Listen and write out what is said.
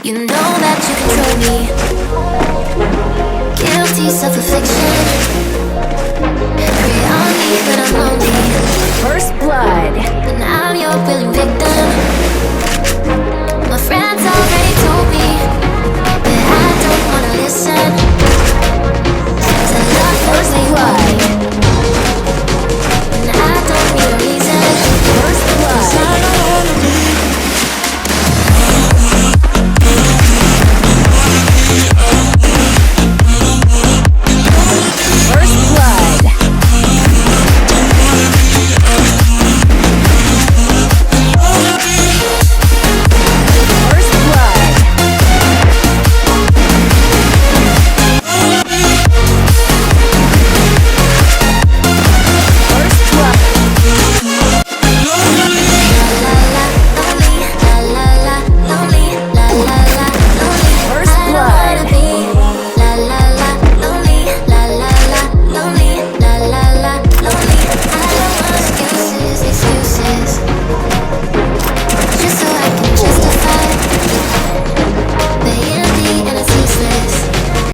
You know that you control me. Guilty self-affliction. Prey on me when I'm lonely. First blood. And I'm your willing victim. My friends already